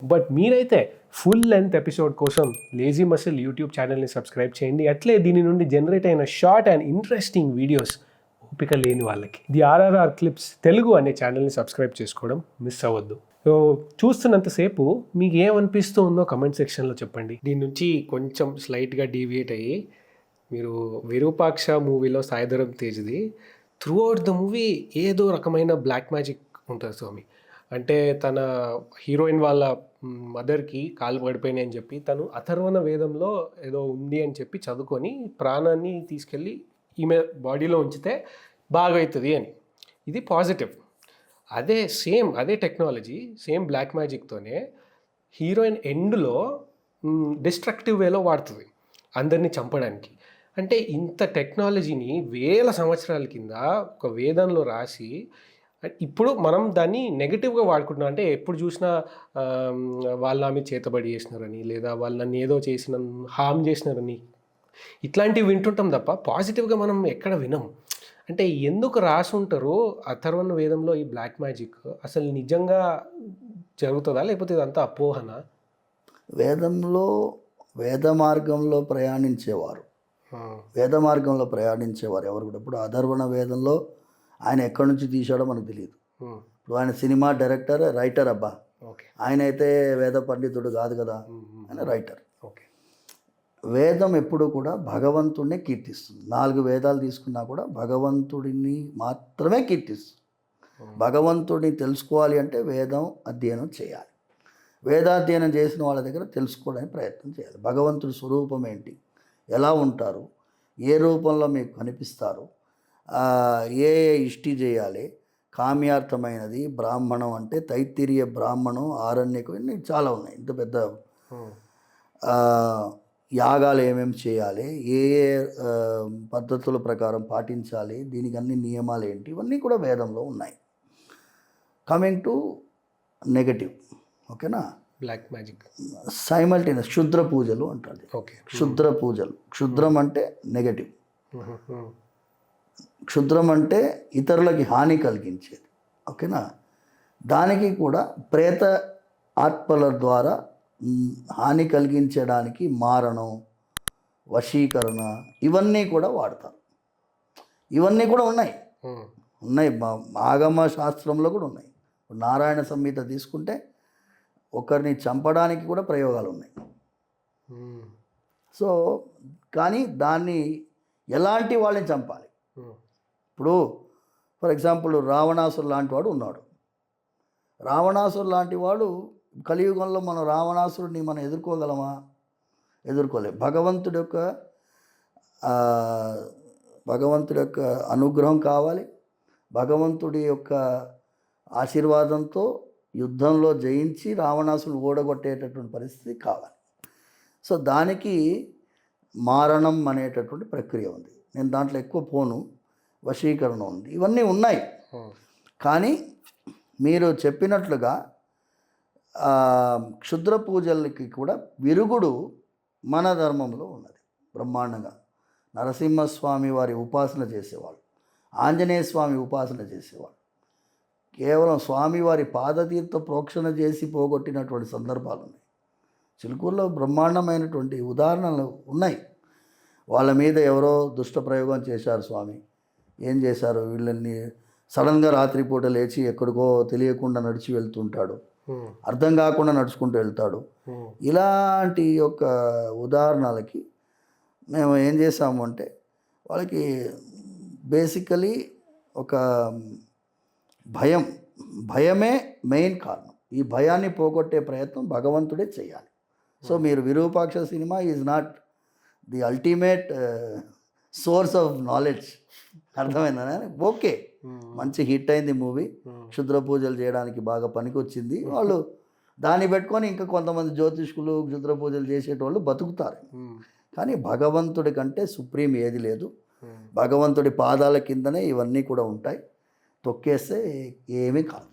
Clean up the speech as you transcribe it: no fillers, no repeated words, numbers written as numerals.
But మీరైతే full length episode కోసం lazy muscle YouTube ఛానల్ని సబ్స్క్రైబ్ చేయండి. అట్లే దీని నుండి జనరేట్ అయిన షార్ట్ అండ్ ఇంట్రెస్టింగ్ వీడియోస్ ఓపిక లేని వాళ్ళకి ది ఆర్ఆర్ఆర్ క్లిప్స్ తెలుగు అనే ఛానల్ని సబ్స్క్రైబ్ చేసుకోవడం మిస్ అవ్వద్దు. సో చూస్తున్నంతసేపు మీకు ఏమనిపిస్తూ ఉందో కమెంట్ సెక్షన్లో చెప్పండి. దీని నుంచి కొంచెం స్లైట్గా డీవియేట్ అయ్యి మీరు విరూపాక్ష మూవీలో సాయిధరం తేజ్ది త్రూ అవుట్ ద మూవీ ఏదో రకమైన బ్లాక్ మ్యాజిక్ ఉంటుంది స్వామి. అంటే తన హీరోయిన్ వాళ్ళ మదర్కి కాలు పడిపోయినాయి అని చెప్పి తను అథర్వణ వేదంలో ఏదో ఉంది అని చెప్పి చదువుకొని ప్రాణాన్ని తీసుకెళ్ళి ఈమె బాడీలో ఉంచితే బాగవుతుంది అని. ఇది పాజిటివ్. అదే టెక్నాలజీ సేమ్ బ్లాక్ మ్యాజిక్తోనే హీరోయిన్ ఎండ్లో డిస్ట్రక్టివ్ వేలో వాడుతుంది అందరినీ చంపడానికి. అంటే ఇంత టెక్నాలజీని వేల సంవత్సరాల కింద ఒక వేదంలో రాసి ఇప్పుడు మనం దాన్ని నెగిటివ్గా వాడుకుంటున్నాం. అంటే ఎప్పుడు చూసినా వాళ్ళ మీద చేతబడి చేసినారని, లేదా వాళ్ళు నన్ను ఏదో చేసిన హామ్ చేసినారని ఇట్లాంటివి వింటుంటాం తప్ప పాజిటివ్గా మనం ఎక్కడ వినం. అంటే ఎందుకు రాసి ఉంటారో అథర్వణ వేదంలో ఈ బ్లాక్ మ్యాజిక్ అసలు నిజంగా జరుగుతుందా లేకపోతే ఇదంతా అపోహన? వేద మార్గంలో ప్రయాణించేవారు ఎవరు కూడా ఇప్పుడు అథర్వణ వేదంలో ఆయన ఎక్కడి నుంచి తీశాడో మనకు తెలియదు. ఇప్పుడు ఆయన సినిమా డైరెక్టర్, రైటర్. అబ్బా, ఆయన అయితే వేద పండితుడు కాదు కదా, ఆయన రైటర్. వేదం ఎప్పుడు కూడా భగవంతుడినే కీర్తిస్తుంది. 4 వేదాలు తీసుకున్నా కూడా భగవంతుడిని మాత్రమే కీర్తిస్తుంది. భగవంతుడిని తెలుసుకోవాలి అంటే వేదం అధ్యయనం చేయాలి. వేదాధ్యయనం చేసిన వాళ్ళ దగ్గర తెలుసుకోవడానికి ప్రయత్నం చేయాలి. భగవంతుడి స్వరూపం ఏంటి, ఎలా ఉంటారు, ఏ రూపంలో మీకు కనిపిస్తారు, ఏ ఇష్టి చేయాలి, కామ్యార్థమైనది బ్రాహ్మణం అంటే తైత్తిరీయ బ్రాహ్మణం, ఆరణ్యకం, ఇన్ని చాలా ఉన్నాయి. ఇంత పెద్ద యాగాలు ఏమేమి చేయాలి, ఏ పద్ధతుల ప్రకారం పాటించాలి, దీనికి అన్ని నియమాలు ఏంటి, ఇవన్నీ కూడా వేదంలో ఉన్నాయి. కమింగ్ టు నెగటివ్, ఓకేనా, బ్లాక్ మ్యాజిక్ సైమల్టేనియస్ క్షుద్ర పూజలు అంటారు. క్షుద్ర పూజలు, క్షుద్రం అంటే నెగటివ్, క్షుద్రం అంటే ఇతరులకి హాని కలిగించేది, ఓకేనా. దానికి కూడా ప్రేత ఆత్మల ద్వారా హాని కలిగించడానికి మారణం, వశీకరణ, ఇవన్నీ కూడా వాడతారు. ఇవన్నీ కూడా ఉన్నాయి ఆగమ శాస్త్రంలో కూడా ఉన్నాయి. నారాయణ సంహిత తీసుకుంటే ఒకరిని చంపడానికి కూడా ప్రయోగాలు ఉన్నాయి. సో కానీ దాన్ని ఎలాంటి వాళ్ళని చంపాలి, ఇప్పుడు ఫర్ ఎగ్జాంపుల్ రావణాసురు లాంటి వాడు ఉన్నాడు. రావణాసురు లాంటి వాడు కలియుగంలో మనం రావణాసురుడిని మనం ఎదుర్కోగలమా? ఎదుర్కోలేం. భగవంతుడి యొక్క అనుగ్రహం కావాలి, భగవంతుడి యొక్క ఆశీర్వాదంతో యుద్ధంలో జయించి రావణాసురుని ఓడగొట్టేటటువంటి పరిస్థితి కావాలి. సో దానికి మారణం అనేటటువంటి ప్రక్రియ ఉంది. నేను దాంట్లో ఎక్కువ పోను. వశీకరణ ఉంది, ఇవన్నీ ఉన్నాయి. కానీ మీరు చెప్పినట్లుగా క్షుద్ర పూజలకి కూడా విరుగుడు మన ధర్మంలో ఉన్నది బ్రహ్మాండంగా. నరసింహస్వామి వారి ఉపాసన చేసేవాళ్ళు, ఆంజనేయ స్వామి ఉపాసన చేసేవాళ్ళు, కేవలం స్వామివారి పాదతీర్థ ప్రోక్షణ చేసి పోగొట్టినటువంటి సందర్భాలు ఉన్నాయి. చిలుకూరులో బ్రహ్మాండమైనటువంటి ఉదాహరణలు ఉన్నాయి. వాళ్ళ మీద ఎవరో దుష్ట ప్రయోగం చేశారు స్వామి. ఏం చేశారు, వీళ్ళని సడన్గా రాత్రిపూట లేచి ఎక్కడికో తెలియకుండా నడిచి వెళ్తుంటాడు, అర్థం కాకుండా నడుచుకుంటూ వెళ్తాడు. ఇలాంటి యొక్క ఉదాహరణలకి మేము ఏం చేసాము అంటే వాళ్ళకి బేసికలీ ఒక భయమే మెయిన్ కారణం. ఈ భయాన్ని పోగొట్టే ప్రయత్నం భగవంతుడే చేయాలి. సో మీరు Virupaksha cinema is not the ultimate source of knowledge, అర్థమైందా? ఓకే, మంచి హిట్ అయింది మూవీ, క్షుద్ర పూజలు చేయడానికి బాగా పనికొచ్చింది. వాళ్ళు దాన్ని పెట్టుకొని ఇంకా కొంతమంది జ్యోతిష్కులు క్షుద్ర పూజలు చేసేటోళ్ళు బతుకుతారు. కానీ భగవంతుడి కంటే సుప్రీం ఏది లేదు. భగవంతుడి పాదాల కిందనే ఇవన్నీ కూడా ఉంటాయి. తొక్కేస్తే ఏమీ కాదు.